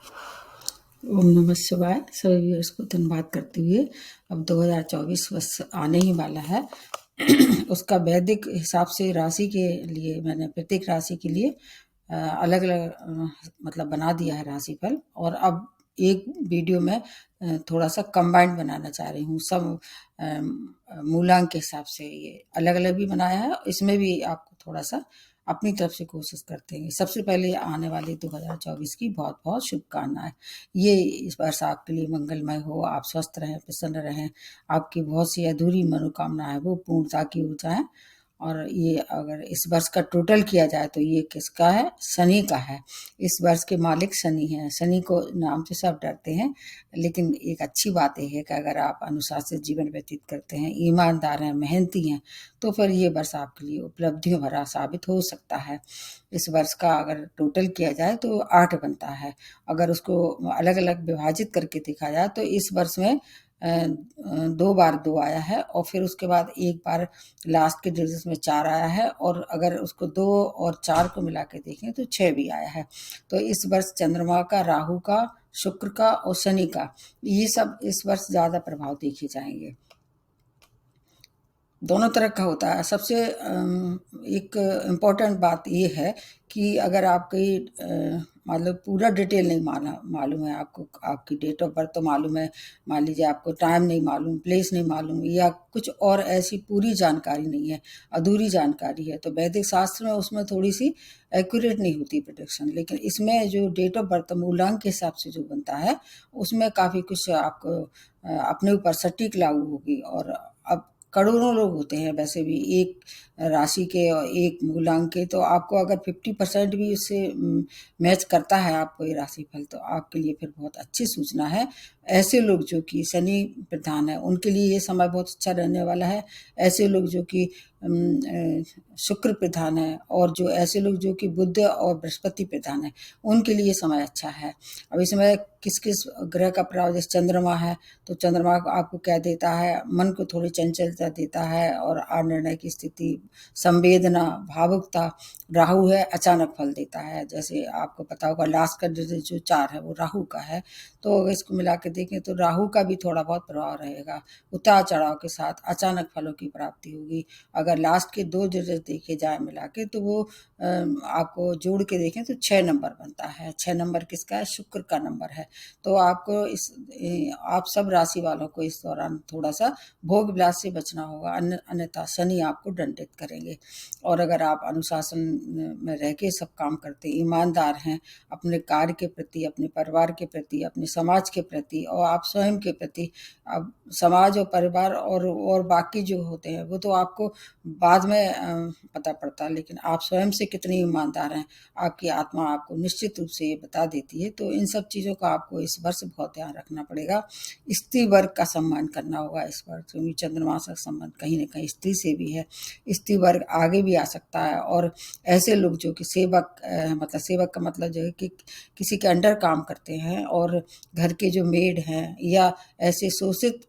ओम नमः शिवाय। सभी व्यूअर्स को धन्यवाद करते हुए अब 2024 वर्ष आने ही वाला है। उसका वैदिक हिसाब से राशि के लिए मैंने प्रत्येक राशि के लिए अलग अलग मतलब बना दिया है राशिफल, और अब एक वीडियो में थोड़ा सा कंबाइंड बनाना चाह रही हूँ। सब मूलांक के हिसाब से ये अलग अलग भी बनाया है, इसमें भी आपको थोड़ा सा अपनी तरफ से कोशिश करते हैं। सबसे पहले आने वाले 2024 की बहुत बहुत शुभकामनाएं। ये इस वर्ष आपके लिए मंगलमय हो, आप स्वस्थ रहें, प्रसन्न रहें, आपकी बहुत सी अधूरी मनोकामना है वो पूर्णता की हो जाए। और ये अगर इस वर्ष का टोटल किया जाए तो ये किसका है? शनि का है। इस वर्ष के मालिक शनि हैं। शनि को नाम से सब डरते हैं, लेकिन एक अच्छी बात यह है कि अगर आप अनुशासित जीवन व्यतीत करते हैं, ईमानदार हैं, मेहनती हैं, तो फिर ये वर्ष आपके लिए उपलब्धियों भरा साबित हो सकता है। इस वर्ष का अगर टोटल किया जाए तो 8 बनता है। अगर उसको अलग अलग विभाजित करके देखा जाए तो इस वर्ष में 2 बार 2 आया है, और फिर उसके बाद एक बार लास्ट के डिजिट्स में 4 आया है, और अगर उसको 2 और 4 को मिला के देखें तो 6 भी आया है। तो इस वर्ष चंद्रमा का, राहु का, शुक्र का और शनि का, ये सब इस वर्ष ज़्यादा प्रभाव देखे जाएंगे। दोनों तरह का होता है। सबसे एक इम्पॉर्टेंट बात ये है कि अगर आपकी मतलब पूरा डिटेल नहीं मालूम है आपको, आपकी डेट ऑफ बर्थ तो मालूम है, मान लीजिए आपको टाइम नहीं मालूम, प्लेस नहीं मालूम, या कुछ और ऐसी पूरी जानकारी नहीं है, अधूरी जानकारी है, तो वैदिक शास्त्र में उसमें थोड़ी सी एक्यूरेट नहीं होती प्रेडिक्शन। लेकिन इसमें जो डेट ऑफ बर्थ मूलांक के हिसाब से जो बनता है, उसमें काफ़ी कुछ आपको अपने ऊपर सटीक लागू होगी। और अब करोड़ों लोग होते हैं वैसे भी एक राशि के और एक मूलांक के, तो आपको अगर 50% भी उससे मैच करता है आपको ये राशिफल, तो आपके लिए फिर बहुत अच्छी सूचना है। ऐसे लोग जो कि शनि प्रधान है उनके लिए ये समय बहुत अच्छा रहने वाला है। ऐसे लोग जो कि शुक्र प्रधान है, और जो ऐसे लोग जो कि बुध और बृहस्पति प्रधान है, उनके लिए समय अच्छा है। अब इसमें किस किस ग्रह का प्रभाव, जैसे चंद्रमा है तो चंद्रमा आपको क्या देता है? मन को थोड़ी चंचलता देता है और अनिर्णय की स्थिति, संवेदना, भावुकता। राहु है, अचानक फल देता है। जैसे आपको पता होगा लास्ट का डिजिट जो 4 है वो राहु का है, तो अगर इसको मिला के देखें तो राहु का भी थोड़ा बहुत प्रभाव रहेगा। उतार चढ़ाव के साथ अचानक फलों की प्राप्ति होगी। अगर लास्ट के 2 डिजिट देखे जाए मिला के, तो वो आपको जोड़ के देखें तो 6 नंबर बनता है। 6 नंबर किसका है? शुक्र का नंबर है। तो आपको आप सब राशि वालों को इस दौरान थोड़ा सा भोग विलास से बचना होगा, अन्यथा शनि आपको दंडित करेंगे। और अगर आप अनुशासन में रह के सब काम करते, ईमानदार हैं अपने कार्य के प्रति, अपने परिवार के प्रति, अपने समाज के प्रति और आप स्वयं के प्रति, अब समाज और परिवार और बाकी जो होते हैं वो तो आपको बाद में पता पड़ता है, लेकिन आप स्वयं से कितने ईमानदार हैं आपकी आत्मा आपको निश्चित रूप से ये बता देती है। तो इन सब चीज़ों का आपको इस वर्ष बहुत ध्यान रखना पड़ेगा। स्त्री वर्ग का सम्मान करना होगा इस वर्ष, क्योंकि चंद्रमा का संबंध कहीं न कहीं स्त्री से भी है। स्त्री वर्ग आगे भी आ सकता है, और ऐसे लोग जो कि सेवक मतलब सेवक का मतलब जो है कि किसी के अंडर काम करते हैं, और घर के जो मेड हैं या ऐसे शोषित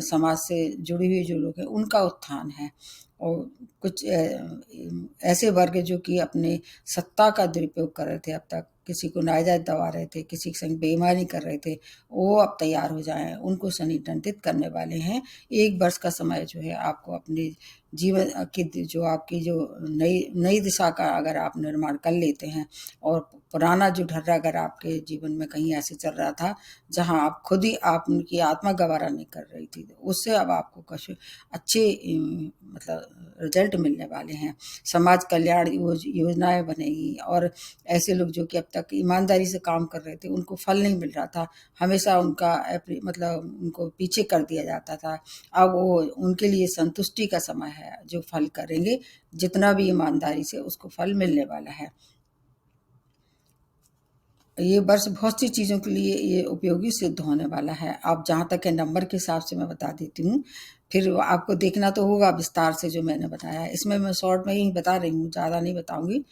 समाज से जुड़े हुए जो लोग हैं उनका उत्थान है। और कुछ ऐसे वर्ग जो कि अपने सत्ता का दुरुपयोग कर रहे थे अब तक, किसी को नाजायज दबा रहे थे, किसी के संग बेईमानी कर रहे थे, वो अब तैयार हो जाएं, उनको शनि दंडित करने वाले हैं। 1 वर्ष का समय जो है आपको अपने जीवन की जो आपकी जो नई नई दिशा का अगर आप निर्माण कर लेते हैं, और पुराना जो ढर्रा अगर आपके जीवन में कहीं ऐसे चल रहा था जहां आप खुद ही आप उनकी आत्मा गवारा नहीं कर रही थी, उससे अब आपको कुछ अच्छे मतलब रिजल्ट मिलने वाले हैं। समाज कल्याण योजनाएं बनेगी, और ऐसे लोग जो कि अब तक ईमानदारी से काम कर रहे थे उनको फल नहीं मिल रहा था, हमेशा उनका मतलब उनको पीछे कर दिया जाता था, अब वो उनके लिए संतुष्टि का समय है। जो फल करेंगे जितना भी ईमानदारी से उसको फल मिलने वाला है। ये वर्ष बहुत सी चीज़ों के लिए ये उपयोगी सिद्ध होने वाला है। आप जहाँ तक है नंबर के हिसाब से मैं बता देती हूँ, फिर आपको देखना तो होगा विस्तार से जो मैंने बताया है। इसमें मैं शॉर्ट में ही बता रही हूँ, ज़्यादा नहीं बताऊँगी।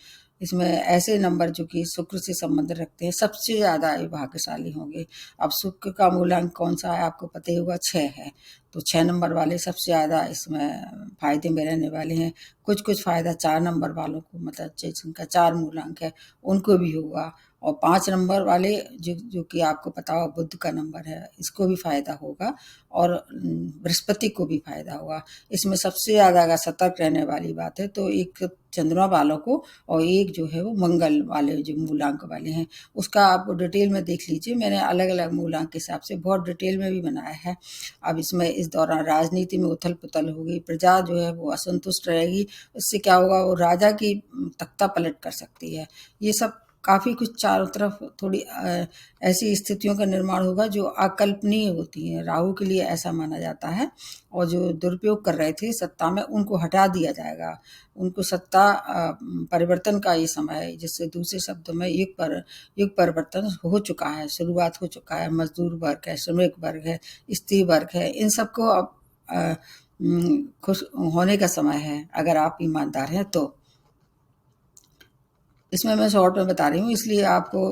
इसमें ऐसे नंबर जो कि शुक्र से संबंध रखते हैं सबसे ज़्यादा ये भाग्यशाली होंगे। अब शुक्र का मूलांक कौन सा है आपको पता ही होगा, 6 है। तो 6 नंबर वाले सबसे ज़्यादा इसमें फ़ायदे में रहने वाले हैं। कुछ फ़ायदा 4 नंबर वालों को, मतलब जिनका 4 मूलांक है उनको भी होगा। और 5 नंबर वाले जो कि आपको पता हो बुध का नंबर है, इसको भी फ़ायदा होगा और बृहस्पति को भी फ़ायदा होगा। इसमें सबसे ज़्यादा अगर सतर्क रहने वाली बात है तो एक चंद्रमा वालों को और एक जो है वो मंगल वाले जो मूलांक वाले हैं, उसका आप डिटेल में देख लीजिए। मैंने अलग-अलग मूलांक के हिसाब से बहुत डिटेल में भी बनाया है। अब इसमें इस दौरान राजनीति में उथल-पुथल होगी, प्रजा जो है वो असंतुष्ट रहेगी, इससे क्या होगा वो राजा की तख्ता पलट कर सकती है। ये सब काफ़ी कुछ चारों तरफ थोड़ी ऐसी स्थितियों का निर्माण होगा जो अकल्पनीय होती हैं। राहु के लिए ऐसा माना जाता है और जो दुरुपयोग कर रहे थे सत्ता में उनको हटा दिया जाएगा। उनको सत्ता परिवर्तन का ये समय है, जिससे दूसरे शब्दों में युग परिवर्तन हो चुका है, शुरुआत हो चुका है। मजदूर वर्ग है, श्रमिक वर्ग है, स्त्री वर्ग है, इन सबको अब खुश होने का समय है अगर आप ईमानदार हैं तो। इसमें मैं शॉर्ट में बता रही हूँ, इसलिए आपको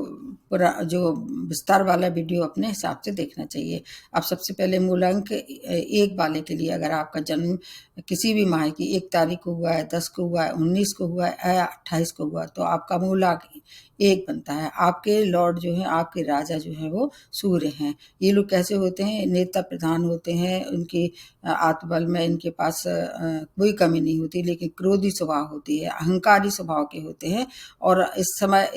पूरा जो विस्तार वाला वीडियो अपने हिसाब से देखना चाहिए। अब सबसे पहले मूलांक 1 वाले के लिए अगर आपका जन्म किसी भी माह की 1 तारीख को हुआ है, 10 को हुआ है, 19 को हुआ है या 28 को हुआ, तो आपका मूलांक 1 बनता है। आपके लॉर्ड जो हैं, आपके राजा जो हैं वो सूर्य हैं। ये लोग कैसे होते हैं? नेता प्रधान होते हैं, उनकी आत्मबल में इनके पास कोई कमी नहीं होती, लेकिन क्रोधी स्वभाव होती है, अहंकारी स्वभाव के होते हैं। और इस समय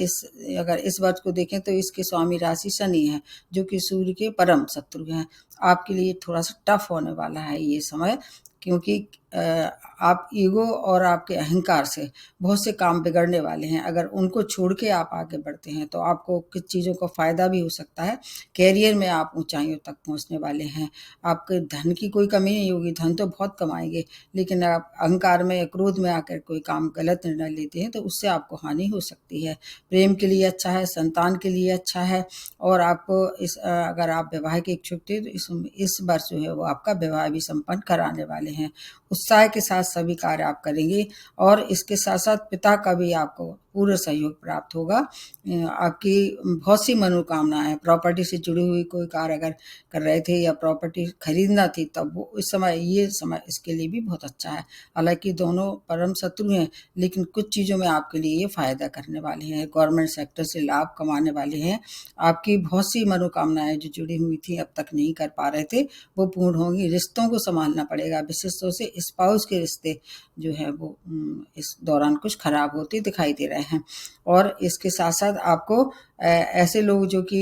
अगर इस वर्ष को देखें तो इसके स्वामी राशि शनि है, जो कि सूर्य के परम शत्रु हैं। आपके लिए थोड़ा सा टफ होने वाला है ये समय, क्योंकि आप ईगो और आपके अहंकार से बहुत से काम बिगड़ने वाले हैं। अगर उनको छोड़ के आप आगे बढ़ते हैं तो आपको कुछ चीज़ों का फ़ायदा भी हो सकता है। कैरियर में आप ऊंचाइयों तक पहुंचने वाले हैं। आपके धन की कोई कमी नहीं होगी, धन तो बहुत कमाएंगे, लेकिन आप अहंकार में, क्रोध में आकर कोई काम गलत निर्णय लेते हैं तो उससे आपको हानि हो सकती है। प्रेम के लिए अच्छा है, संतान के लिए अच्छा है। और आपको अगर आप विवाह के इच्छुक थे तो इस वर्ष जो है वो आपका विवाह भी संपन्न कराने वाले हैं। उत्साह के साथ सभी कार्य आप करेंगे और इसके साथ साथ पिता का भी आपको पूरा सहयोग प्राप्त होगा। आपकी बहुत सी मनोकामनाएं, प्रॉपर्टी से जुड़ी हुई कोई कार्य अगर कर रहे थे या प्रॉपर्टी खरीदना थी, तब वो ये समय इसके लिए भी बहुत अच्छा है। हालांकि दोनों परम शत्रु हैं, लेकिन कुछ चीज़ों में आपके लिए ये फायदा करने वाले हैं। गवर्नमेंट सेक्टर से लाभ कमाने वाले हैं। आपकी बहुत सी मनोकामनाएं जो जुड़ी हुई थी, अब तक नहीं कर पा रहे थे, वो पूर्ण होंगी। रिश्तों को संभालना पड़ेगा, विशेष तौर से स्पाउस के रिश्ते जो है वो इस दौरान कुछ खराब होते दिखाई दे रहे हैं। और इसके साथ साथ आपको ऐसे लोग जो कि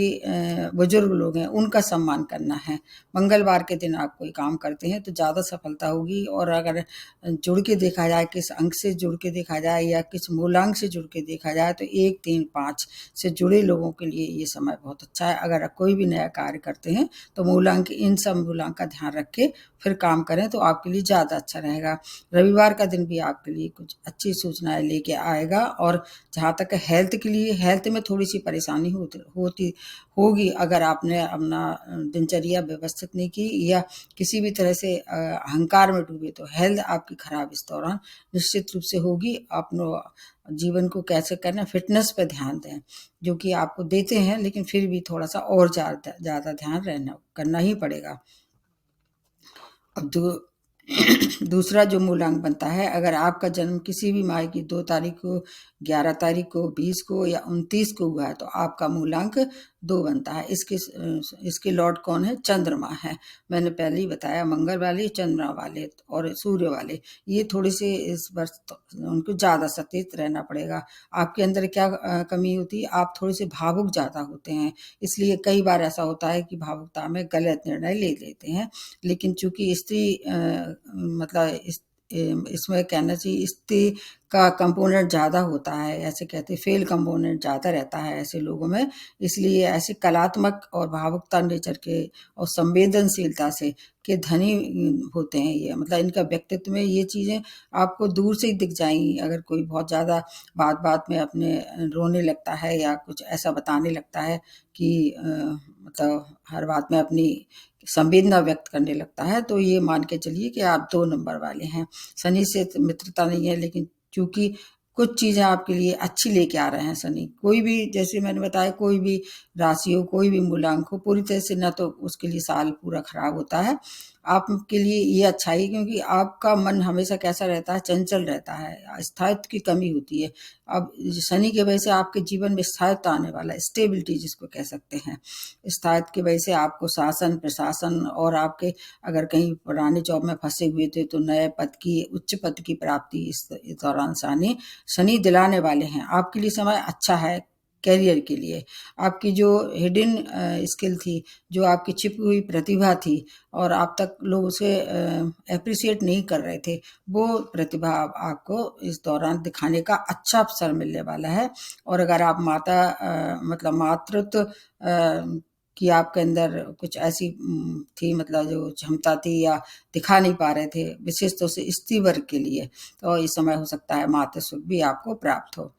बुजुर्ग लोग हैं, उनका सम्मान करना है। मंगलवार के दिन आप कोई काम करते हैं तो ज़्यादा सफलता होगी। और अगर जुड़ के देखा जाए, किस अंक से जुड़ के देखा जाए या किस मूलांक से जुड़ के देखा जाए, तो 1, 3, 5 से जुड़े लोगों के लिए ये समय बहुत अच्छा है। अगर कोई भी नया कार्य करते हैं तो इन सब मूलांक का ध्यान रख के फिर काम करें तो आपके लिए ज़्यादा अच्छा रहेगा। रविवार का दिन भी आपके लिए कुछ अच्छी सूचनाएं लेके आएगा। और जहाँ तक हेल्थ के लिए, हेल्थ में थोड़ी सी परेशानी होगी अगर आपने अपना दिनचर्या व्यवस्थित नहीं की या किसी भी तरह से अहंकार में डूबे, तो हेल्थ आपकी खराब इस दौरान निश्चित रूप से होगी। अपने जीवन को कैसे करना, फिटनेस पे ध्यान दें, जो कि आपको देते हैं, लेकिन फिर भी थोड़ा सा और ज़्यादा ध्यान करना ही पड़ेगा। अब दूसरा जो मूलांक बनता है, अगर आपका जन्म किसी भी माह की 2 तारीख को, 11 तारीख को, 20 को या 29 को हुआ है, तो आपका मूलांक 2 बनता है। इसके लॉर्ड कौन है? चंद्रमा है। मैंने पहले ही बताया, मंगल वाले, चंद्रमा वाले और सूर्य वाले, ये थोड़े से इस वर्ष उनको ज़्यादा सचेत रहना पड़ेगा। आपके अंदर क्या कमी होती है? आप थोड़े से भावुक ज़्यादा होते हैं, इसलिए कई बार ऐसा होता है कि भावुकता में गलत निर्णय ले लेते हैं। लेकिन चूंकि स्त्री मतलब इसमें कहना चाहिए, स्त्री का कंपोनेंट ज़्यादा होता है, ऐसे कहते हैं फेल कंपोनेंट ज़्यादा रहता है ऐसे लोगों में, इसलिए ऐसे कलात्मक और भावुकता नेचर के और संवेदनशीलता से के धनी होते हैं ये। मतलब इनका व्यक्तित्व में ये चीज़ें आपको दूर से ही दिख जाएंगी। अगर कोई बहुत ज़्यादा बात बात में अपने रोने लगता है या कुछ ऐसा बताने लगता है कि मतलब हर बात में अपनी संवेदना व्यक्त करने लगता है, तो ये मान के चलिए कि आप 2 नंबर वाले हैं। शनि से मित्रता नहीं है, लेकिन चूंकि कुछ चीज़ें आपके लिए अच्छी लेके आ रहे हैं शनि। कोई भी, जैसे मैंने बताया, कोई भी राशि हो, कोई भी मूलांक हो, पूरी तरह से ना तो उसके लिए साल पूरा खराब होता है। आपके लिए ये अच्छा है क्योंकि आपका मन हमेशा कैसा रहता है, चंचल रहता है, स्थायित्व की कमी होती है। अब शनि की वजह से आपके जीवन में स्थायित्व आने वाला है, स्टेबिलिटी जिसको कह सकते हैं। स्थायित्व की वजह से आपको शासन प्रशासन और आपके अगर कहीं पुराने जॉब में फंसे हुए थे तो नए पद की, उच्च पद की प्राप्ति इस दौरान शनि दिलाने वाले हैं। आपके लिए समय अच्छा है कैरियर के लिए। आपकी जो हिडन स्किल थी, जो आपकी छिपी हुई प्रतिभा थी और आप तक लोग उसे एप्रिशिएट नहीं कर रहे थे, वो प्रतिभा आपको इस दौरान दिखाने का अच्छा अवसर मिलने वाला है। और अगर आप मतलब मातृत्व कि आपके अंदर कुछ ऐसी थी, मतलब जो क्षमता थी या दिखा नहीं पा रहे थे, विशेष तौर से स्त्री वर्ग के लिए, तो इस समय हो सकता है मातृ सुख भी आपको प्राप्त हो।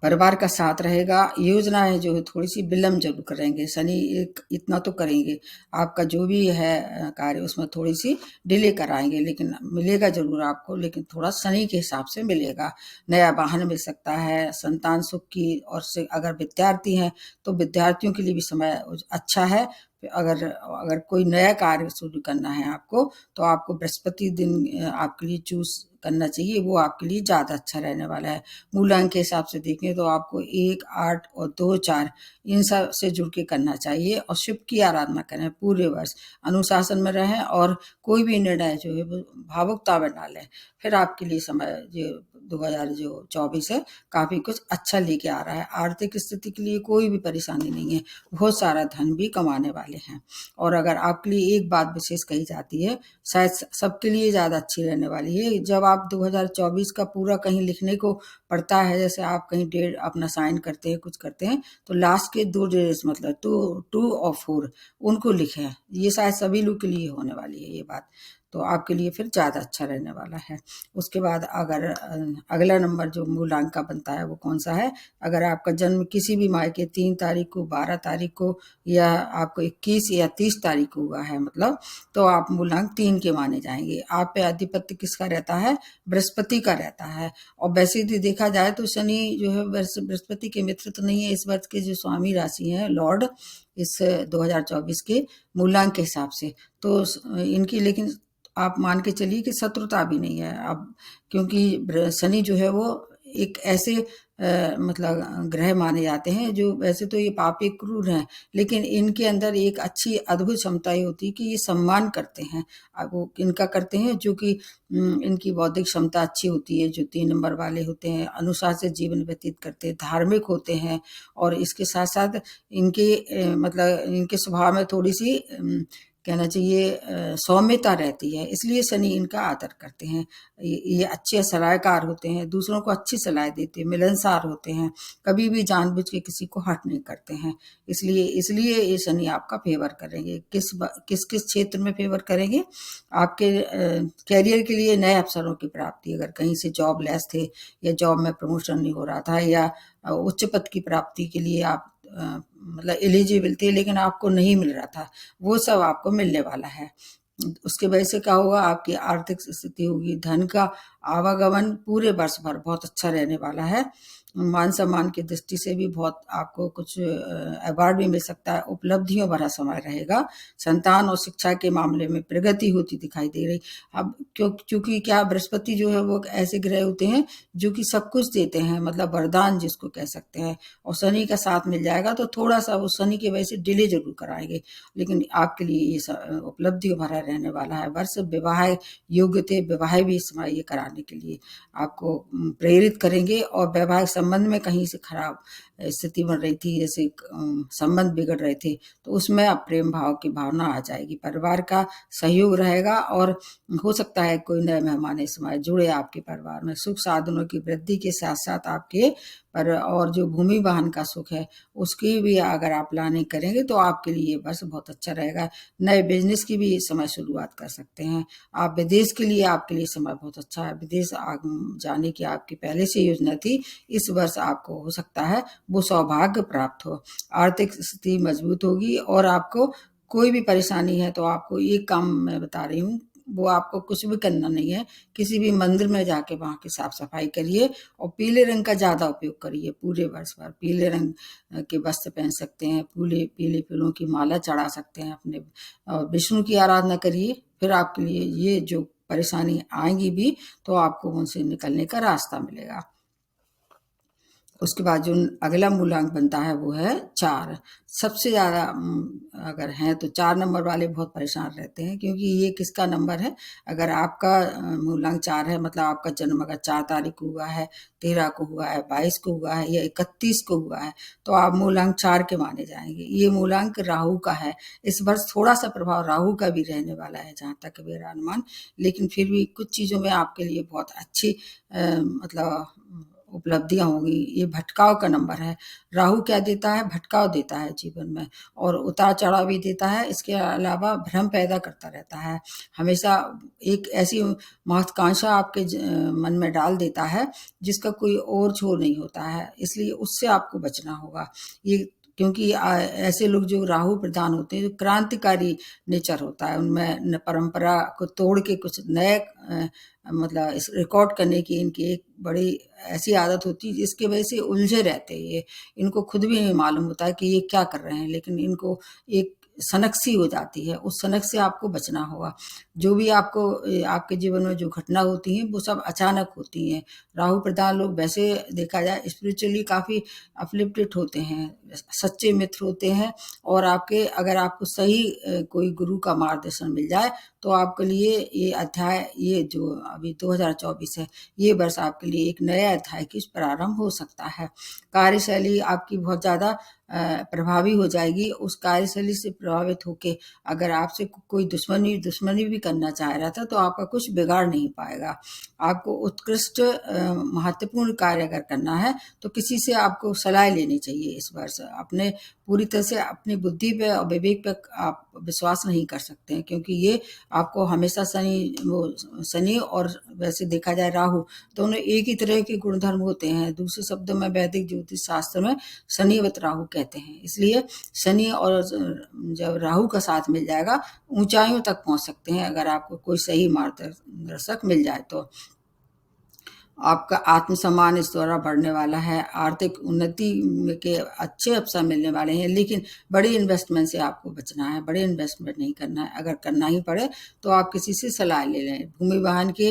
परिवार का साथ रहेगा। योजनाएं जो है थोड़ी सी विलम्ब जरूर करेंगे शनि, एक इतना तो करेंगे, आपका जो भी है कार्य उसमें थोड़ी सी डिले कराएंगे, लेकिन मिलेगा जरूर आपको, लेकिन थोड़ा शनि के हिसाब से मिलेगा। नया वाहन मिल सकता है, संतान सुख की, और से अगर विद्यार्थी हैं तो विद्यार्थियों के लिए भी समय अच्छा है। अगर अगर कोई नया कार्य शुरू करना है आपको, तो आपको बृहस्पति दिन आपके लिए चूज करना चाहिए, वो आपके लिए ज़्यादा अच्छा रहने वाला है। मूलांक के हिसाब से देखें तो आपको 1, 8 और 2, 4 इन सब से जुड़ के करना चाहिए और शिव की आराधना करें। पूरे वर्ष अनुशासन में रहें और कोई भी निर्णय जो है वो भावुकता में ना लें। फिर आपके लिए समय जो 2024 है काफ़ी कुछ अच्छा लेके आ रहा है। आर्थिक स्थिति के लिए कोई भी परेशानी नहीं है, बहुत सारा धन भी कमाने वाले हैं। और अगर आपके लिए एक बात विशेष कही जाती है, शायद सबके लिए ज़्यादा अच्छी रहने वाली है। जब आप 2024 का पूरा कहीं लिखने को पड़ता है, जैसे आप कहीं डेट अपना साइन करते हैं, कुछ करते हैं, तो लास्ट के 2 डिजिट्स मतलब 2 और 4 उनको लिखें। ये शायद सभी लोग के लिए होने वाली है ये बात, तो आपके लिए फिर ज़्यादा अच्छा रहने वाला है। उसके बाद अगर अगला नंबर जो मूलांक का बनता है वो कौन सा है, अगर आपका जन्म किसी भी माह के 3 तारीख को, 12 तारीख को, या आपको 21 या 30 तारीख को हुआ है मतलब, तो आप मूलांक 3 के माने जाएंगे। आप पे अधिपत्य किसका रहता है, बृहस्पति का रहता है। और वैसे यदि देखा जाए तो शनि जो है बृहस्पति के मित्र तो नहीं है, इस वर्ष के जो स्वामी राशि हैं लॉर्ड इस 2024 के मूलांक के हिसाब से, तो इनकी, लेकिन आप मान के चलिए कि शत्रुता भी नहीं है अब, क्योंकि शनि जो है वो एक ऐसे मतलब ग्रह माने जाते हैं जो, वैसे तो ये पापी क्रूर हैं, लेकिन इनके अंदर एक अच्छी अद्भुत क्षमता ये होती है कि ये सम्मान करते हैं। अब वो इनका करते हैं जो कि इनकी बौद्धिक क्षमता अच्छी होती है, जो 3 नंबर वाले होते हैं, अनुशासित जीवन व्यतीत करते हैं, धार्मिक होते हैं, और इसके साथ साथ इनके मतलब इनके स्वभाव में थोड़ी सी कहना चाहिए सौम्यता रहती है, इसलिए शनि इनका आदर करते हैं। ये अच्छे सलाहकार होते हैं, दूसरों को अच्छी सलाह देते हैं, मिलनसार होते हैं, कभी भी जानबूझ के किसी को हर्ट नहीं करते हैं। इसलिए इसलिए ये शनि आपका फेवर करेंगे। किस किस क्षेत्र में फेवर करेंगे, आपके कैरियर के लिए नए अवसरों की प्राप्ति, अगर कहीं से जॉब लेस थे या जॉब में प्रमोशन नहीं हो रहा था, या उच्च पद की प्राप्ति के लिए आप मतलब एलिजिबल थे लेकिन आपको नहीं मिल रहा था, वो सब आपको मिलने वाला है। उसके वजह से क्या होगा, आपकी आर्थिक स्थिति होगी, धन का आवागमन पूरे वर्ष भर बहुत अच्छा रहने वाला है। मान सम्मान की दृष्टि से भी बहुत आपको कुछ अवार्ड भी मिल सकता है। उपलब्धियों भरा समय रहेगा। संतान और शिक्षा के मामले में प्रगति होती दिखाई दे रही। अब क्योंकि क्या बृहस्पति जो है वो ऐसे ग्रह होते हैं जो कि सब कुछ देते हैं, मतलब वरदान जिसको कह सकते हैं, और शनि का साथ मिल जाएगा तो थोड़ा सा वो शनि की वजह से डिले जरूर कराएंगे, लेकिन आपके लिए ये उपलब्धि भरा रहने वाला है वर्ष। विवाह योग्य थे, विवाह भी इस समय ये कराने के लिए आपको प्रेरित करेंगे। और वैवाहिक संबंध में कहीं से खराब स्थिति बन रही थी, जैसे संबंध बिगड़ रहे थे, तो उसमें अब प्रेम भाव की भावना आ जाएगी। परिवार का सहयोग रहेगा और हो सकता है कोई नए मेहमान इस समय जुड़े आपके परिवार में। सुख साधनों की वृद्धि के साथ साथ आपके पर और जो भूमि वाहन का सुख है उसकी भी अगर आप प्लानिंग करेंगे तो आपके लिए ये वर्ष बहुत अच्छा रहेगा। नए बिजनेस की भी इस समय शुरुआत कर सकते हैं आप। विदेश के लिए आपके लिए समय बहुत अच्छा है। विदेश जाने की आपकी पहले से योजना थी, इस वर्ष आपको हो सकता है वो सौभाग्य प्राप्त हो। आर्थिक स्थिति मजबूत होगी और आपको कोई भी परेशानी है तो आपको एक काम मैं बता रही हूँ, वो आपको कुछ भी करना नहीं है। किसी भी मंदिर में जाके वहाँ की साफ सफाई करिए और पीले रंग का ज़्यादा उपयोग करिए। पूरे वर्ष भर पीले रंग के वस्त्र पहन सकते हैं, पीले पीले फूलों की माला चढ़ा सकते हैं अपने, और विष्णु की आराधना करिए। फिर आपके लिए ये जो परेशानी आएंगी भी तो आपको उनसे निकलने का रास्ता मिलेगा। उसके बाद जो अगला मूलांक बनता है वो है 4। सबसे ज़्यादा अगर हैं तो 4 नंबर वाले बहुत परेशान रहते हैं, क्योंकि ये किसका नंबर है? अगर आपका मूलांक 4 है, मतलब आपका जन्म अगर 4 तारीख को हुआ है, 13 को हुआ है, 22 को हुआ है या 31 को हुआ है, तो आप मूलांक 4 के माने जाएंगे। ये मूलांक राहु का है। इस वर्ष थोड़ा सा प्रभाव राहु का भी रहने वाला है जहाँ तक मेरा अनुमान, लेकिन फिर भी कुछ चीज़ों में आपके लिए बहुत अच्छी मतलब उपलब्धियां होंगी। ये भटकाव का नंबर है। राहु क्या देता है? भटकाव देता है जीवन में, और उतार चढ़ाव भी देता है। इसके अलावा भ्रम पैदा करता रहता है। हमेशा एक ऐसी महत्वाकांक्षा आपके मन में डाल देता है जिसका कोई और छोर नहीं होता है, इसलिए उससे आपको बचना होगा। ये क्योंकि ऐसे लोग जो राहु प्रधान होते हैं, जो क्रांतिकारी नेचर होता है, उनमें परंपरा को तोड़ के कुछ नए मतलब इस रिकॉर्ड करने की इनकी एक बड़ी ऐसी आदत होती है जिसकी वजह से उलझे रहते हैं ये। इनको खुद भी नहीं मालूम होता है कि ये क्या कर रहे हैं, लेकिन इनको एक सनक सी हो जाती है। उस सनक से आपको बचना होगा। जो भी आपको आपके जीवन में जो घटना होती हैं वो सब अचानक होती हैं। राहु प्रधान लोग वैसे देखा जाए स्पिरिचुअली काफ़ी अपलिफ्टेड होते हैं, सच्चे मित्र होते हैं, और आपके अगर आपको सही कोई गुरु का मार्गदर्शन मिल जाए तो आपके लिए ये अध्याय, ये जो अभी 2024 है, ये वर्ष आपके लिए एक नया अध्याय की प्रारंभ हो सकता है। कार्यशैली आपकी बहुत ज़्यादा प्रभावी हो जाएगी। उस कार्यशैली से प्रभावित होके अगर आपसे कोई दुश्मनी भी करना चाह रहा था तो आपका कुछ बिगाड़ नहीं पाएगा। आपको उत्कृष्ट महत्वपूर्ण कार्य अगर करना है तो किसी से आपको सलाह लेनी चाहिए इस वर्ष। अपने पूरी तरह से अपनी बुद्धि पे और विवेक पे आप विश्वास नहीं कर सकते हैं, क्योंकि ये आपको हमेशा शनि और वैसे देखा जाए राहु, दोनों एक ही तरह के गुणधर्म होते हैं। दूसरे शब्दों में वैदिक ज्योतिष शास्त्र में शनिवत राहु कहते हैं। इसलिए शनि और जब राहु का साथ मिल जाएगा, ऊंचाइयों तक पहुंच सकते हैं अगर आपको कोई सही मार्गदर्शक मिल जाए तो। आपका आत्मसम्मान इस द्वारा बढ़ने वाला है। आर्थिक उन्नति के अच्छे अवसर मिलने वाले हैं, लेकिन बड़ी इन्वेस्टमेंट से आपको बचना है। बड़े इन्वेस्टमेंट नहीं करना है। अगर करना ही पड़े तो आप किसी से सलाह ले लें। भूमि वाहन के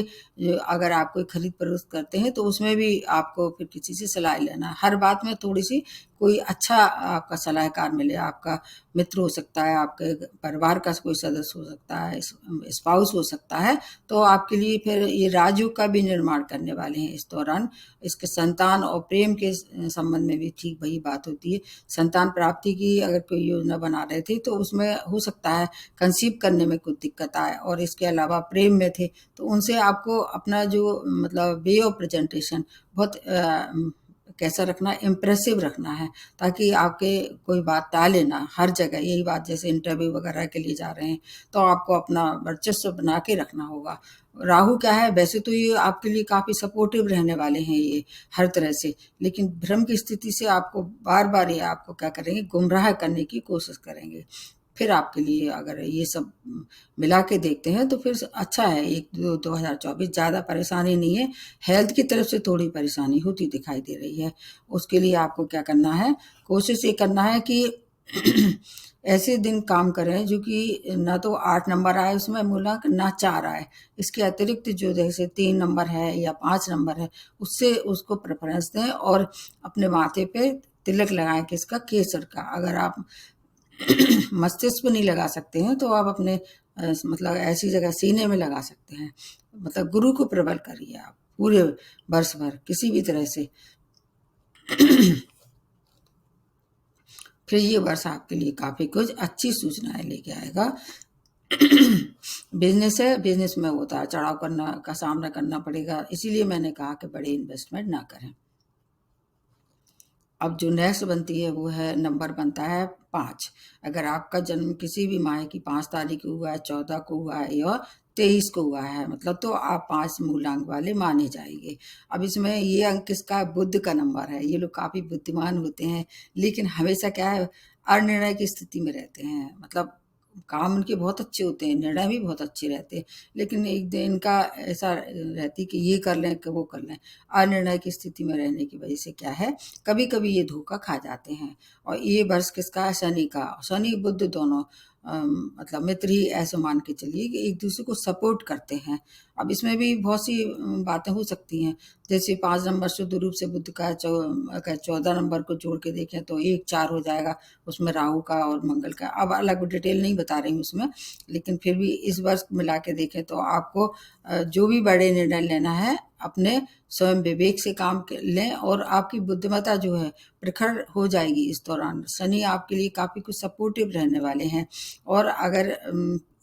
अगर आप कोई खरीद फरोख्त करते हैं तो उसमें भी आपको फिर किसी से सलाह लेना है। हर बात में थोड़ी सी कोई अच्छा आपका सलाहकार मिले। आपका मित्र हो सकता है, आपके परिवार का कोई सदस्य हो सकता है, स्पाउस हो सकता है, तो आपके लिए फिर ये राजयोग का भी निर्माण करने वाले हैं इस दौरान। इसके संतान और प्रेम के संबंध में भी ठीक वही बात होती है। संतान प्राप्ति की अगर कोई योजना बना रहे थे तो उसमें हो सकता है कंसीव करने में कुछ दिक्कत आए, और इसके अलावा प्रेम में थे तो उनसे आपको अपना जो मतलब वे ऑफ प्रेजेंटेशन बहुत कैसा रखना है, इम्प्रेसिव रखना है, ताकि आपके कोई बात टाले ना। हर जगह यही बात, जैसे इंटरव्यू वगैरह के लिए जा रहे हैं तो आपको अपना वर्चस्व बना के रखना होगा। राहु क्या है, वैसे तो ये आपके लिए काफ़ी सपोर्टिव रहने वाले हैं ये हर तरह से, लेकिन भ्रम की स्थिति से आपको बार बार ये आपको क्या करेंगे, गुमराह करने की कोशिश करेंगे। फिर आपके लिए अगर ये सब मिला के देखते हैं तो फिर अच्छा है। 2024 ज़्यादा परेशानी नहीं है। हेल्थ की तरफ से थोड़ी परेशानी होती दिखाई दे रही है। उसके लिए आपको क्या करना है, कोशिश ये करना है कि ऐसे दिन काम करें जो कि ना तो 8 नंबर आए उसमें मूलांक, ना 4 आए। इसके अतिरिक्त जो जैसे 3 नंबर है या 5 नंबर है उससे उसको प्रेफरेंस दें, और अपने माथे पे तिलक लगाएं किसका, केसर का। अगर आप मस्तिष्क पे नहीं लगा सकते हैं तो आप अपने मतलब ऐसी जगह सीने में लगा सकते हैं। मतलब गुरु को प्रबल करिए आप पूरे वर्ष भर किसी भी तरह से। फिर ये वर्ष आपके लिए काफ़ी कुछ अच्छी सूचनाएं लेके आएगा। बिजनेस है, बिजनेस में उतार चढ़ाव करना का सामना करना पड़ेगा, इसीलिए मैंने कहा कि बड़े इन्वेस्टमेंट ना करें। अब जो नेक्स्ट बनती है वो है, नंबर बनता है 5। अगर आपका जन्म किसी भी माह की 5 तारीख को हुआ है, 14 को हुआ है या 23 को हुआ है, मतलब तो आप 5 मूलांक वाले माने जाएंगे। अब इसमें ये अंक किसका, बुध का नंबर है। ये लोग काफ़ी बुद्धिमान होते हैं, लेकिन हमेशा क्या है, अनिर्णय की स्थिति में रहते हैं। मतलब काम उनके बहुत अच्छे होते हैं, निर्णय भी बहुत अच्छे रहते हैं, लेकिन एक दिन इनका ऐसा रहती कि ये कर लें कि वो कर लें। अनिर्णय की स्थिति में रहने की वजह से क्या है, कभी-कभी ये धोखा खा जाते हैं। और ये वर्ष किसका है? शनि का। शनि बुध दोनों मतलब मित्र ही ऐसे मान के चलिए कि एक दूसरे को सपोर्ट करते हैं। अब इसमें भी बहुत सी बातें हो सकती हैं, जैसे 5 नंबर शुद्ध रूप से बुध का अगर 14 नंबर को जोड़ के देखें तो 1-4 हो जाएगा, उसमें राहु का और मंगल का। अब अलग डिटेल नहीं बता रही हूँ उसमें, लेकिन फिर भी इस वर्ष मिला के देखें तो आपको जो भी बड़े निर्णय लेना है अपने स्वयं विवेक से काम लें, और आपकी बुद्धिमत्ता जो है प्रखर हो जाएगी इस दौरान। शनि आपके लिए काफ़ी कुछ सपोर्टिव रहने वाले हैं। और अगर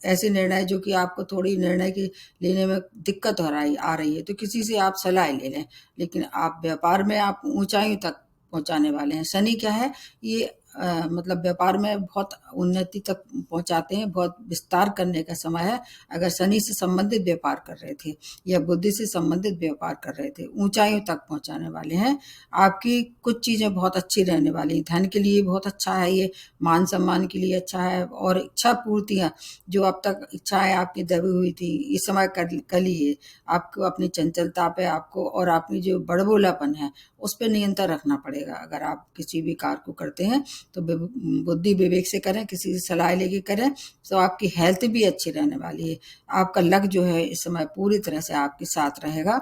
ऐसे निर्णय जो कि आपको थोड़ी निर्णय की लेने में दिक्कत आ रही है तो किसी से आप सलाह ले लें, लेकिन आप व्यापार में आप ऊंचाइयों तक पहुंचाने वाले हैं। शनि क्या है, ये मतलब व्यापार में बहुत उन्नति तक पहुंचाते हैं, बहुत विस्तार करने का समय है। अगर शनि से संबंधित व्यापार कर रहे थे या बुद्धि से संबंधित व्यापार कर रहे थे, ऊंचाइयों तक पहुंचाने वाले हैं। आपकी कुछ चीज़ें बहुत अच्छी रहने वाली हैं। धन के लिए बहुत अच्छा है ये, मान सम्मान के लिए अच्छा है, और इच्छा पूर्तियाँ जो अब तक इच्छाएं आपकी दबी हुई थी इस समय कर लिए। आपको अपनी चंचलता पे आपको और अपनी जो बड़बोलापन है उस पर नियंत्रण रखना पड़ेगा। अगर आप किसी भी कार्य को करते हैं तो बुद्धि विवेक से करें, किसी से सलाह लेके करें, तो आपकी हेल्थ भी अच्छी रहने वाली है। आपका लक जो है इस समय पूरी तरह से आपके साथ रहेगा।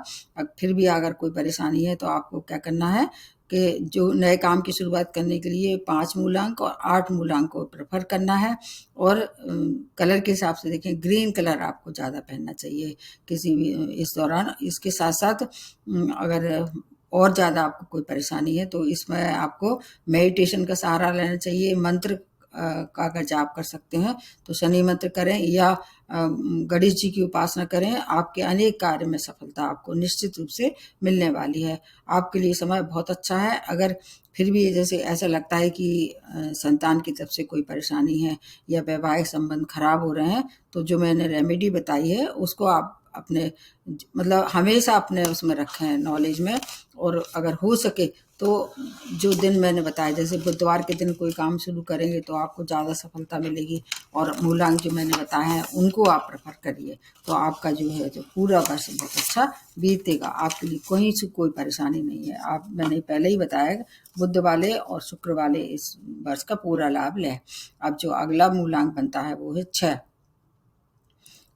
फिर भी अगर कोई परेशानी है तो आपको क्या करना है कि जो नए काम की शुरुआत करने के लिए 5 मूलांक और 8 मूलांक को प्रेफर करना है। और कलर के हिसाब से देखें, ग्रीन कलर आपको ज़्यादा पहनना चाहिए किसी भी इस दौरान। इसके साथ साथ अगर और ज़्यादा आपको कोई परेशानी है तो इसमें आपको मेडिटेशन का सहारा लेना चाहिए। मंत्र का अगर जाप कर सकते हैं तो शनि मंत्र करें, या गणेश जी की उपासना करें। आपके अनेक कार्य में सफलता आपको निश्चित रूप से मिलने वाली है। आपके लिए समय बहुत अच्छा है। अगर फिर भी जैसे ऐसा लगता है कि संतान की तरफ से कोई परेशानी है या वैवाहिक संबंध खराब हो रहे हैं, तो जो मैंने रेमेडी बताई है उसको आप अपने मतलब हमेशा अपने उसमें रखें नॉलेज में। और अगर हो सके तो जो दिन मैंने बताया, जैसे बुधवार के दिन कोई काम शुरू करेंगे तो आपको ज़्यादा सफलता मिलेगी, और मूलांक जो मैंने बताए हैं उनको आप प्रेफर करिए, तो आपका जो है जो पूरा वर्ष बहुत अच्छा बीतेगा। आपके लिए कहीं से कोई परेशानी नहीं है। आप मैंने पहले ही बताया, बुध वाले और शुक्र वाले इस वर्ष का पूरा लाभ लें। अब जो अगला मूलांक बनता है वो है 6।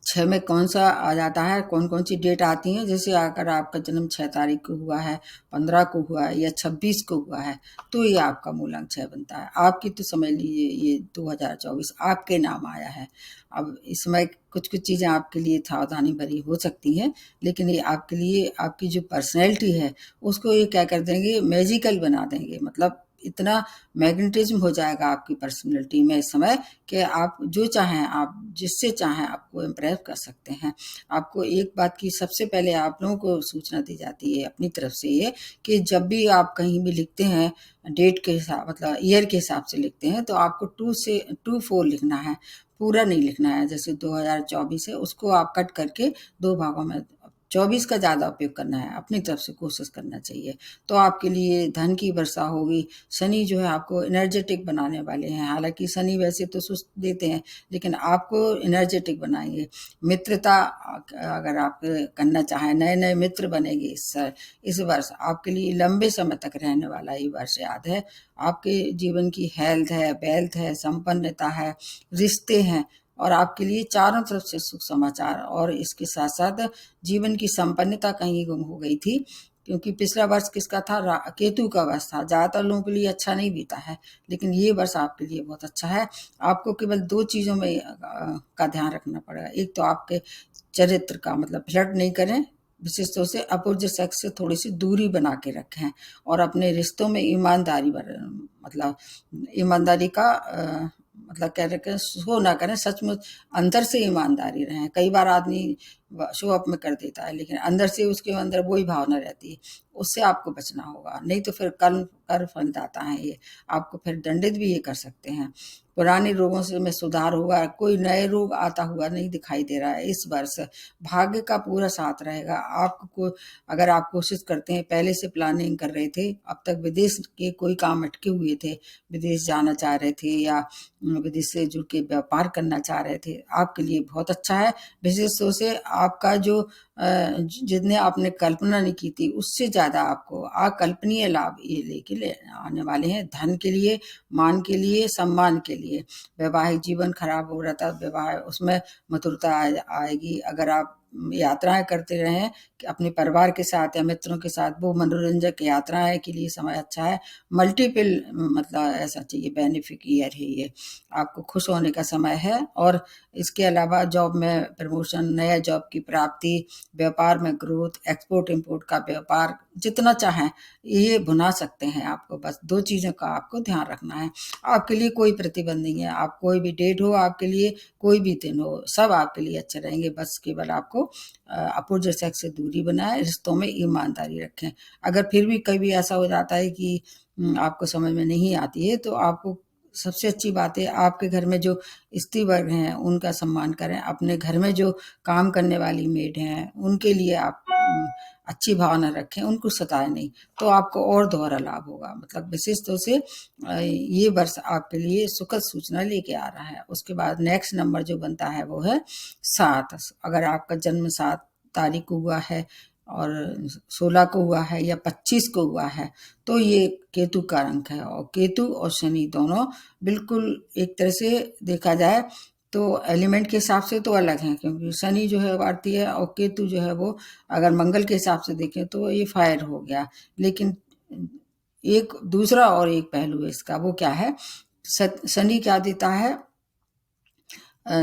6 में कौन सा आ जाता है, कौन कौन सी डेट आती हैं, जैसे अगर आपका जन्म 6 तारीख को हुआ है, 15 को हुआ है या 26 को हुआ है तो ये आपका मूलांक 6 बनता है। आपकी तो समझ लीजिए ये 2024 आपके नाम आया है। अब इसमें कुछ कुछ चीज़ें आपके लिए सावधानी भरी हो सकती हैं, लेकिन ये आपके लिए आपकी जो पर्सनैलिटी है उसको ये क्या कर देंगे, मैजिकल बना देंगे। मतलब इतना मैग्नेटिज्म हो जाएगा आपकी पर्सनैलिटी में इस समय कि आप जो चाहें, आप जिससे चाहें आपको इम्प्रेस कर सकते हैं। आपको एक बात की सबसे पहले आप लोगों को सूचना दी जाती है अपनी तरफ से ये, कि जब भी आप कहीं भी लिखते हैं डेट के हिसाब मतलब ईयर के हिसाब से लिखते हैं तो आपको 2 से 24 लिखना है, पूरा नहीं लिखना है। जैसे 2024 है उसको आप कट करके 2 भागों में 24 का ज़्यादा उपयोग करना है, अपनी तरफ से कोशिश करना चाहिए, तो आपके लिए धन की वर्षा होगी। शनि जो है आपको एनर्जेटिक बनाने वाले हैं। हालांकि शनि वैसे तो सुस्त देते हैं, लेकिन आपको एनर्जेटिक बनाएंगे। मित्रता अगर आप करना चाहें, नए नए मित्र बनेंगे इस वर्ष आपके लिए लंबे समय तक रहने वाला ये वर्ष याद है। आपके जीवन की हेल्थ है, वेल्थ है, संपन्नता है, रिश्ते हैं, और आपके लिए चारों तरफ से सुख समाचार। और इसके साथ साथ जीवन की संपन्नता कहीं गुम हो गई थी, क्योंकि पिछला वर्ष किसका था, केतु का वर्ष था। ज़्यादातर लोगों के लिए अच्छा नहीं बीता है, लेकिन ये वर्ष आपके लिए बहुत अच्छा है। आपको केवल 2 चीज़ों में का ध्यान रखना पड़ेगा। एक तो आपके चरित्र का, मतलब फ्लर्ट नहीं करें, विशेष तौर से अपोजिट सेक्स से थोड़ी सी दूरी बना के रखें, और अपने रिश्तों में ईमानदारी मतलब ईमानदारी का मतलब कह रहे शो ना करें, सचमुच अंदर से ईमानदारी रहें। कई बार आदमी शो अप में कर देता है, लेकिन अंदर से उसके अंदर वही भावना रहती है। उससे आपको बचना होगा, नहीं तो फिर कर्म फंदाता है ये, आपको फिर दंडित भी ये कर सकते हैं। पुराने रोगों से में सुधार होगा, कोई नए रोग आता हुआ नहीं दिखाई दे रहा है इस वर्ष। भाग्य का पूरा साथ रहेगा आपको। अगर आप कोशिश करते हैं, पहले से प्लानिंग कर रहे थे, अब तक विदेश के कोई काम अटके हुए थे, विदेश जाना चाह रहे थे या विदेश से जुड़ के व्यापार करना चाह रहे थे, आपके लिए बहुत अच्छा है। विशेष तौर से आपका जो जितने आपने कल्पना नहीं की थी, उससे ज़्यादा आपको अकल्पनीय लाभ ये लेके आने वाले हैं। धन के लिए, मान के लिए, सम्मान के लिए। वैवाहिक जीवन खराब हो रहा था, विवाह उसमें मधुरता आएगी। अगर आप यात्राएं करते रहें कि अपने परिवार के साथ या मित्रों के साथ, वो मनोरंजक यात्राएं के लिए समय अच्छा है। मल्टीपल मतलब ऐसा चाहिए, बेनिफिक ईयर है ये, आपको खुश होने का समय है। और इसके अलावा जॉब में प्रमोशन, नया जॉब की प्राप्ति, व्यापार में ग्रोथ, एक्सपोर्ट इंपोर्ट का व्यापार जितना चाहें ये भुना सकते हैं आपको। बस 2 चीज़ों का आपको ध्यान रखना है। आपके लिए कोई प्रतिबंध नहीं है, आप कोई भी डेट हो आपके लिए, कोई भी दिन हो, सब आपके लिए अच्छे रहेंगे। बस केवल आपको अपोजिट सेक्स से दूरी बनाए, रिश्तों में ईमानदारी रखें। अगर फिर भी कभी ऐसा हो जाता है कि आपको समझ में नहीं आती है, तो आपको सबसे अच्छी बात है, आपके घर में जो स्त्री वर्ग हैं उनका सम्मान करें। अपने घर में जो काम करने वाली मेड हैं उनके लिए आप अच्छी भावना रखें, उनको सताएं नहीं, तो आपको और दोहरा लाभ होगा। मतलब विशेष तौर से ये वर्ष आपके लिए सुखद सूचना लेके आ रहा है। उसके बाद नेक्स्ट नंबर जो बनता है वो है 7। अगर आपका जन्म 7 तारीख को हुआ है और 16 को हुआ है या 25 को हुआ है, तो ये केतु का अंक है। और केतु और शनि दोनों बिल्कुल एक तरह से देखा जाए तो एलिमेंट के हिसाब से तो अलग हैं, क्योंकि शनि जो है वार्ती है और केतु जो है वो अगर मंगल के हिसाब से देखें तो ये फायर हो गया। लेकिन एक दूसरा और एक पहलू है इसका, वो क्या है, शनि क्या देता है,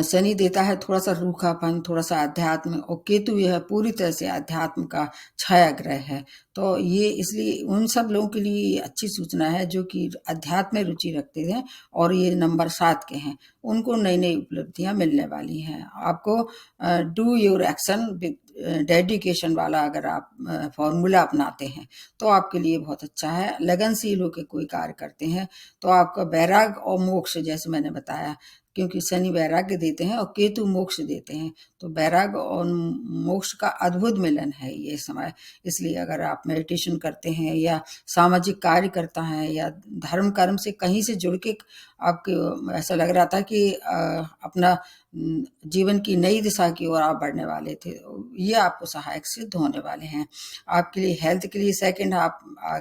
शनि देता है थोड़ा सा रूखापन, थोड़ा सा अध्यात्म, और केतु यह पूरी तरह से अध्यात्म का छाया ग्रह है। तो ये इसलिए उन सब लोगों के लिए अच्छी सूचना है जो कि अध्यात्म में रुचि रखते हैं और ये नंबर 7 के हैं, उनको नई नई उपलब्धियां मिलने वाली हैं। आपको do your action with dedication वाला अगर आप फॉर्मूला अपनाते हैं तो आपके लिए बहुत अच्छा है। लगनशील होकर कोई कार्य करते हैं तो आपका वैराग्य और मोक्ष, जैसे मैंने बताया, क्योंकि शनि वैराग्य देते हैं और केतु मोक्ष देते हैं, तो वैराग्य और मोक्ष का अद्भुत मिलन है ये समय। इसलिए अगर आप मेडिटेशन करते हैं या सामाजिक कार्य करता है या धर्म कर्म से कहीं से जुड़ के आपको ऐसा लग रहा था कि अपना जीवन की नई दिशा की ओर आप बढ़ने वाले थे, ये आपको सहायक सिद्ध होने वाले हैं। आपके लिए हेल्थ के लिए सेकंड हाफ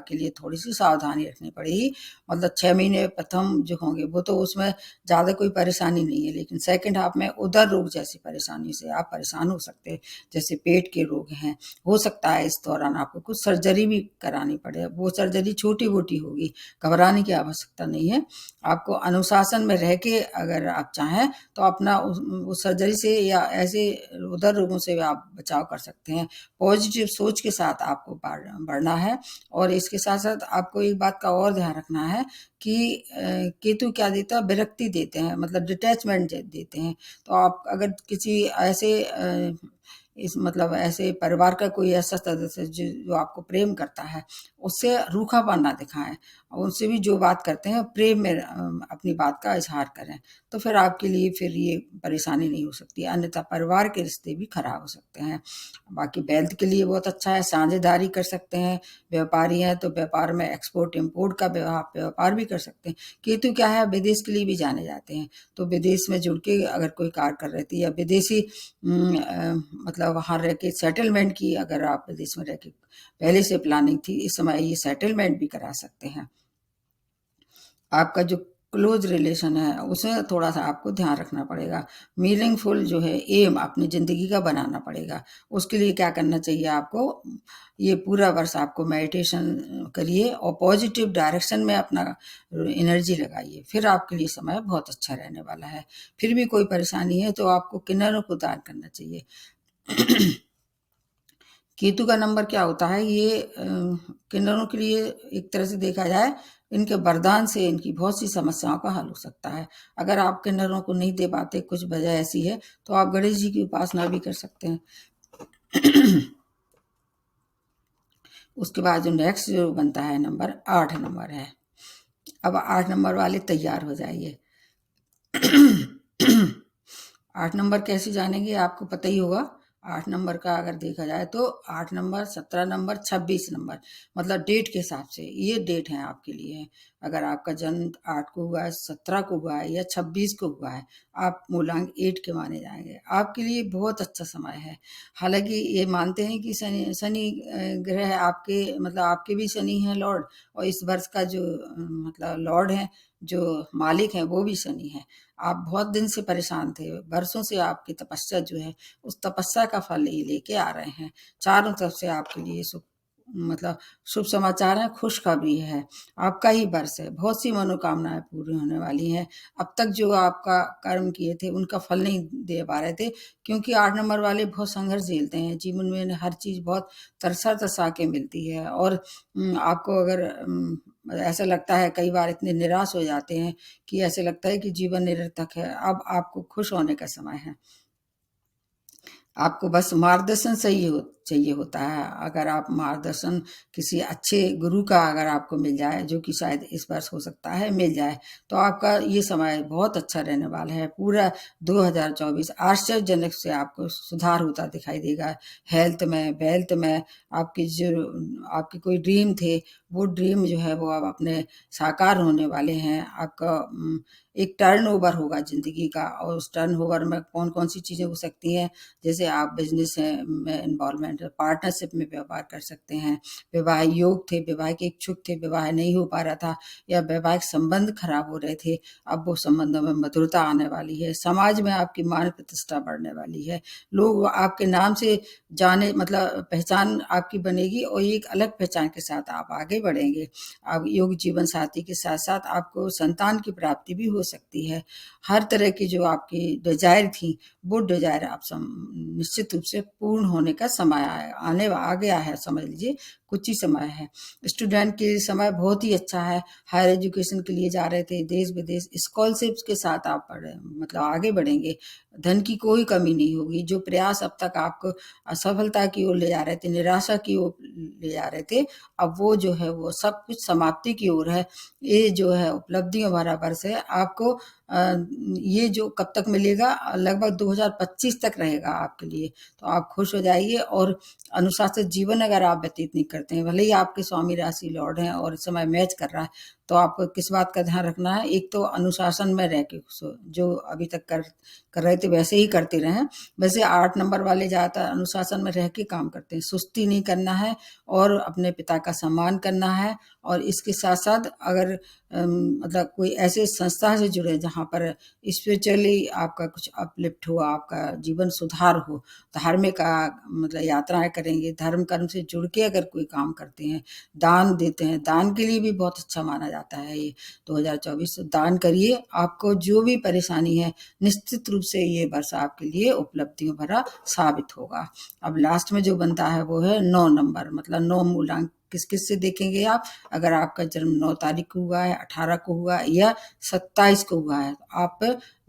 के लिए थोड़ी सी सावधानी रखनी पड़ेगी। मतलब 6 महीने प्रथम जो होंगे वो तो उसमें ज़्यादा कोई परेशानी नहीं है, लेकिन सेकंड हाफ में उदर रोग जैसी परेशानी से आप परेशान हो सकते हैं, जैसे पेट के रोग हैं। हो सकता है इस दौरान आपको कुछ सर्जरी भी करानी पड़े, वो सर्जरी छोटी मोटी होगी, घबराने की आवश्यकता नहीं है। आपको अनुशासन में रह के अगर आप चाहें तो अपना उस सर्जरी से या ऐसे उधर रोगों से आप बचाव कर सकते हैं। पॉजिटिव सोच के साथ आपको बढ़ना है। और इसके साथ साथ आपको एक बात का और ध्यान रखना है कि केतु क्या देता है, विरक्ति देते हैं, मतलब डिटैचमेंट देते हैं। तो आप अगर किसी ऐसे इस मतलब ऐसे परिवार का कोई ऐसा सदस्य जो आपको प्रेम करता है, उससे रूखापन ना दिखाएं, और उनसे भी जो बात करते हैं प्रेम में अपनी बात का इजहार करें, तो फिर आपके लिए फिर ये परेशानी नहीं हो सकती। अन्यथा परिवार के रिश्ते भी खराब हो सकते हैं। बाकी वेल्थ के लिए बहुत अच्छा है, साझेदारी कर सकते हैं। व्यापारी हैं तो व्यापार में एक्सपोर्ट इम्पोर्ट का व्यापार भी कर सकते हैं। केतु क्या है, विदेश के लिए भी जाने जाते हैं, तो विदेश में जुड़ के अगर कोई कार्य कर रहे थे या विदेशी मतलब वहाँ रह के सेटलमेंट की, अगर आप विदेश में रह के पहले से प्लानिंग थी, इस समय ये सेटलमेंट भी करा सकते हैं। आपका जो क्लोज रिलेशन है उसमें थोड़ा सा आपको ध्यान रखना पड़ेगा। मीनिंगफुल जो है एम अपनी ज़िंदगी का बनाना पड़ेगा। उसके लिए क्या करना चाहिए आपको, ये पूरा वर्ष आपको मेडिटेशन करिए और पॉजिटिव डायरेक्शन में अपना एनर्जी लगाइए, फिर आपके लिए समय बहुत अच्छा रहने वाला है। फिर भी कोई परेशानी है तो आपको किन्नरों को दान करना चाहिए। केतु का नंबर क्या होता है, ये किन्नरों के लिए एक तरह से देखा जाए, इनके वरदान से इनकी बहुत सी समस्याओं का हल हो सकता है। अगर आप किन्नरों को नहीं दे पाते, कुछ वजह ऐसी है, तो आप गणेश जी की उपासना भी कर सकते हैं। उसके बाद जो नेक्स्ट जो बनता है नंबर 8 नंबर है। अब 8 नंबर वाले तैयार हो जाइए। 8 नंबर कैसे जानेंगे आपको पता ही होगा। 8 नंबर का अगर देखा जाए तो 8 नंबर, 17 नंबर, 26 नंबर, मतलब डेट के हिसाब से ये डेट है आपके लिए। अगर आपका जन्म 8 को हुआ है, 17 को हुआ है या 26 को हुआ है, आप मूलांक 8 के माने जाएंगे। आपके लिए बहुत अच्छा समय है। हालांकि ये मानते हैं कि शनि ग्रह आपके, मतलब आपके भी शनि है लॉर्ड, और इस वर्ष का जो मतलब लॉर्ड है, जो मालिक है, वो भी शनि है। आप बहुत दिन से परेशान थे, बरसों से आपकी तपस्या जो है, उस तपस्या का फल ये लेके आ रहे हैं। चारों तरफ से आपके लिए शुभ, मतलब शुभ समाचार है, खुशखबरी है। आपका ही वर्ष है, बहुत सी मनोकामनाएं पूरी होने वाली हैं। अब तक जो आपका कर्म किए थे उनका फल नहीं दे पा रहे थे, क्योंकि 8 नंबर वाले बहुत संघर्ष झेलते हैं जीवन में। हर चीज बहुत तरसा तरसा के मिलती है, और आपको अगर ऐसा लगता है, कई बार इतने निराश हो जाते हैं कि ऐसे लगता है कि जीवन निरर्थक है। अब आपको खुश होने का समय है। आपको बस मार्गदर्शन चाहिए होता है। अगर आप मार्गदर्शन किसी अच्छे गुरु का अगर आपको मिल जाए, जो कि शायद इस वर्ष हो सकता है मिल जाए, तो आपका ये समय बहुत अच्छा रहने वाला है। पूरा 2024 आश्चर्यजनक से आपको सुधार होता दिखाई देगा। हेल्थ में, वेल्थ में, आपकी जो आपके कोई ड्रीम थे, वो ड्रीम जो है वो अब अपने साकार होने वाले हैं। आपका एक टर्नओवर होगा जिंदगी का, और उस टर्नओवर में कौन कौन सी चीजें हो सकती हैं, जैसे आप बिजनेस में इन्वॉल्वमेंट, पार्टनरशिप में व्यापार कर सकते हैं। विवाह योग थे, विवाह के इच्छुक थे, विवाह नहीं हो पा रहा था, या वैवाहिक संबंध खराब हो रहे थे, अब वो संबंधों में मधुरता आने वाली है। समाज में आपकी मान प्रतिष्ठा बढ़ने वाली है। लोग आपके नाम से जाने, मतलब पहचान आपकी बनेगी, और एक अलग पहचान के साथ आप आगे बढ़ेंगे। अब योग जीवन साथी के साथ साथ आपको संतान की प्राप्ति भी हो सकती है। हर तरह की जो आपकी डिजायर थी, वो डिजायर आप निश्चित रूप से पूर्ण होने का समय आने आ गया है, समझ लीजिए कुछ ही समय है। स्टूडेंट के समय बहुत ही अच्छा है। हायर एजुकेशन के लिए जा रहे थे देश विदेश, स्कॉलरशिप्स के साथ आप पढ़े, मतलब आगे बढ़ेंगे। धन की कोई कमी नहीं होगी। जो प्रयास अब तक आपको असफलता की ओर ले जा रहे थे, निराशा की ओर ले जा रहे थे, अब वो जो है वो सब कुछ समाप्ति की ओर है। ये जो है उपलब्धियों भरा वर्ष है। आपको ये जो कब तक मिलेगा, लगभग 2025 तक रहेगा आपके लिए। तो आप खुश हो जाइए, और अनुशासित जीवन अगर आप व्यतीत नहीं करते हैं, भले ही आपके स्वामी राशि लॉर्ड हैं और इस समय मैच कर रहा है, तो आपको किस बात का ध्यान रखना है। एक तो अनुशासन में रह के जो अभी तक कर रहे थे वैसे ही करते रहें। वैसे 8 नंबर वाले ज़्यादातर अनुशासन में रह के काम करते हैं। सुस्ती नहीं करना है, और अपने पिता का सम्मान करना है। और इसके साथ साथ अगर मतलब कोई ऐसे संस्था से जुड़े जहाँ पर स्पिरिचुअली आपका कुछ अपलिफ्ट हो, आपका जीवन सुधार हो, धार्मिक मतलब यात्राएं करेंगे, धर्म कर्म से जुड़ के अगर कोई काम करते हैं, दान देते हैं, दान के लिए भी बहुत अच्छा माना जाता है ये 2024। दान करिए, आपको जो भी परेशानी है निश्चित रूप से ये वर्ष आपके लिए उपलब्धियों भरा साबित होगा। अब लास्ट में जो बनता है वो है 9 नंबर, मतलब 9 मूलांक। किस किस से देखेंगे आप, अगर आपका जन्म 9 तारीख को हुआ है, 18 को हुआ है, या 27 को हुआ है, तो आप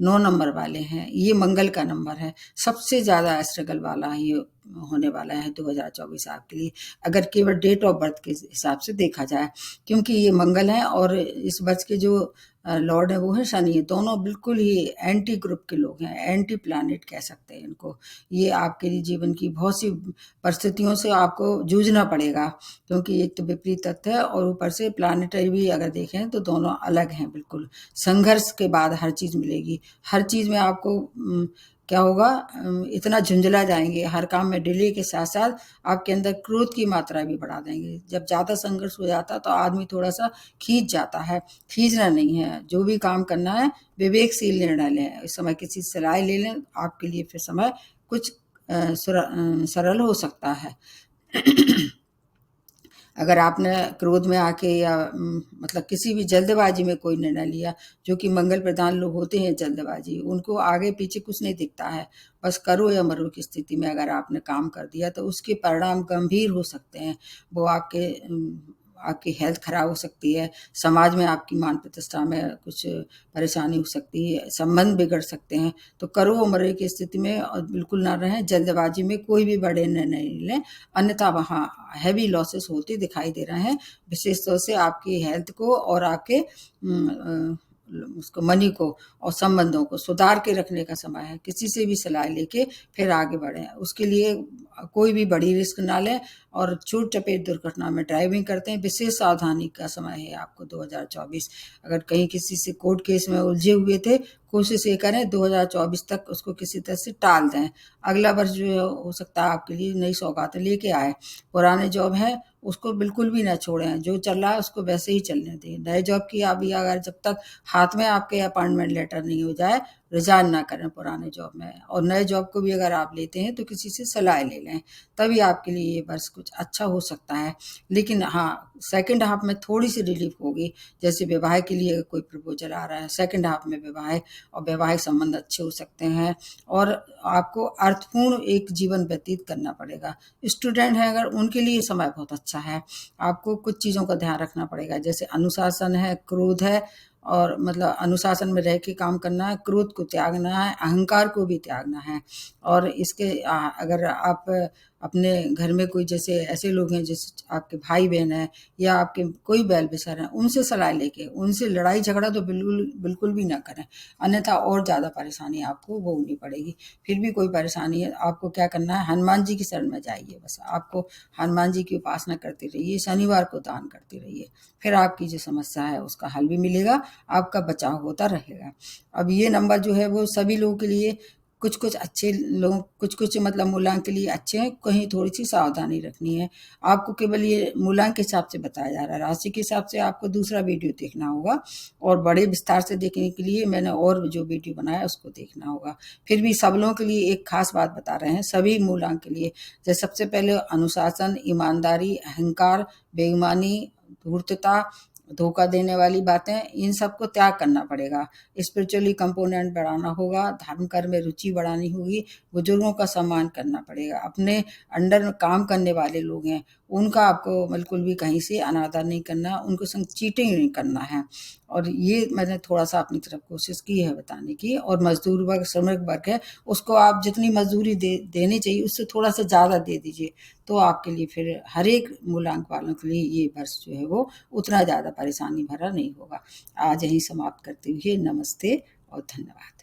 9 नंबर वाले हैं। ये मंगल का नंबर है। सबसे ज्यादा स्ट्रगल वाला ये होने वाला है 2024 आपके लिए, अगर केवल डेट ऑफ बर्थ के हिसाब से देखा जाए, क्योंकि ये मंगल है, और इस वर्ष के जो लॉर्ड है वो है शनि है। दोनों बिल्कुल ही एंटी ग्रुप के लोग हैं, एंटी प्लैनेट कह सकते हैं इनको। ये आपके लिए जीवन की बहुत सी परिस्थितियों से आपको जूझना पड़ेगा, क्योंकि एक तो विपरीत तथ्य है, और ऊपर से प्लानिटरी भी अगर देखें तो दोनों अलग हैं बिल्कुल। संघर्ष के बाद हर चीज मिलेगी। हर चीज में आपको क्या होगा, इतना झुंझला जाएंगे, हर काम में डिले के साथ साथ आपके अंदर क्रोध की मात्रा भी बढ़ा देंगे। जब ज्यादा संघर्ष हो जाता है तो आदमी थोड़ा सा खींच जाता है। खींचना नहीं है, जो भी काम करना है विवेकशील निर्णय लें। इस समय किसी से राय ले लें, आपके लिए फिर समय कुछ सरल हो सकता है। अगर आपने क्रोध में आके या मतलब किसी भी जल्दबाजी में कोई निर्णय लिया, जो कि मंगल प्रधान लोग होते हैं जल्दबाजी, उनको आगे पीछे कुछ नहीं दिखता है, बस करो या मरो की स्थिति में अगर आपने काम कर दिया तो उसके परिणाम गंभीर हो सकते हैं। वो आपके आपकी हेल्थ खराब हो सकती है, समाज में आपकी मान प्रतिष्ठा में कुछ परेशानी हो सकती है, संबंध बिगड़ सकते हैं। तो करो और मरो की स्थिति में बिल्कुल ना रहें, जल्दबाजी में कोई भी बड़े निर्णय नहीं लें, अन्यथा वहाँ हैवी लॉसेस होते दिखाई दे रहे हैं। विशेष तौर से आपकी हेल्थ को और आपके उसको मनी को और संबंधों को सुधार के रखने का समय है। किसी से भी सलाह लेके फिर आगे बढ़ें। उसके लिए कोई भी बड़ी रिस्क ना लें और चोट चपेट दुर्घटना में ड्राइविंग करते हैं, विशेष सावधानी का समय है आपको 2024। अगर कहीं किसी से कोर्ट केस में उलझे हुए थे, कोशिश ये करें 2024 तक उसको किसी तरह से टाल दें। अगला वर्ष जो है हो सकता है आपके लिए नई सौगातें लेके आए। पुराने जॉब है उसको बिल्कुल भी ना छोड़ें, जो चल रहा है उसको वैसे ही चलने दें। नए जॉब की अभी अगर जब तक हाथ में आपके अपॉइंटमेंट लेटर नहीं हो जाए, रिजाइन ना करें पुराने जॉब में। और नए जॉब को भी अगर आप लेते हैं तो किसी से सलाह ले लें, तभी आपके लिए ये वर्ष कुछ अच्छा हो सकता है। लेकिन हाँ, सेकंड हाफ में थोड़ी सी रिलीफ होगी। जैसे विवाह के लिए कोई प्रपोजल आ रहा है, सेकंड हाफ में विवाह और वैवाहिक संबंध अच्छे हो सकते हैं और आपको अर्थपूर्ण एक जीवन व्यतीत करना पड़ेगा। स्टूडेंट हैं अगर, उनके लिए समय बहुत अच्छा है। आपको कुछ चीज़ों का ध्यान रखना पड़ेगा, जैसे अनुशासन है, क्रोध है, और मतलब अनुशासन में रह के काम करना है, क्रोध को त्यागना है, अहंकार को भी त्यागना है। और इसके अगर आप अपने घर में कोई जैसे ऐसे लोग हैं जैसे आपके भाई बहन हैं या आपके कोई वेल विशर हैं, उनसे सलाह लेके उनसे लड़ाई झगड़ा तो बिल्कुल बिल्कुल भी ना करें, अन्यथा और ज़्यादा परेशानी आपको भोगनी पड़ेगी। फिर भी कोई परेशानी है, आपको क्या करना है, हनुमान जी की शरण में जाइए। बस आपको हनुमान जी की उपासना करते रहिए, शनिवार को दान करते रहिए, फिर आपकी जो समस्या है उसका हल भी मिलेगा, आपका बचाव होता रहेगा। अब ये नंबर जो है वो सभी लोगों के लिए, कुछ कुछ अच्छे लोग, कुछ कुछ मतलब मूलांक के लिए अच्छे हैं, कहीं थोड़ी सी सावधानी रखनी है। आपको केवल ये मूलांक के हिसाब से बताया जा रहा है, राशि के हिसाब से आपको दूसरा वीडियो देखना होगा और बड़े विस्तार से देखने के लिए मैंने और जो वीडियो बनाया उसको देखना होगा। फिर भी सब लोगों के लिए एक खास बात बता रहे हैं, सभी मूलांक के लिए। जैसे सबसे पहले अनुशासन, ईमानदारी, अहंकार, बेईमानी, धूर्तता, धोखा देने वाली बातें, इन सबको त्याग करना पड़ेगा। स्पिरिचुअली कंपोनेंट बढ़ाना होगा, धर्म कर्म में रुचि बढ़ानी होगी, बुजुर्गों का सम्मान करना पड़ेगा। अपने अंडर में काम करने वाले लोग हैं, उनका आपको बिल्कुल भी कहीं से अनादर नहीं करना, उनको संग चीटिंग नहीं करना है। और ये मैंने थोड़ा-सा अपनी तरफ कोशिश की है बताने की। और मज़दूर वर्ग, श्रमिक वर्ग है, उसको आप जितनी मज़दूरी देनी चाहिए उससे थोड़ा-सा ज़्यादा दे दीजिए, तो आपके लिए फिर हर एक मूलांक वालों के लिए ये वर्ष जो है वो उतना ज़्यादा परेशानी भरा नहीं होगा। आज यहीं समाप्त करते हुए नमस्ते और धन्यवाद।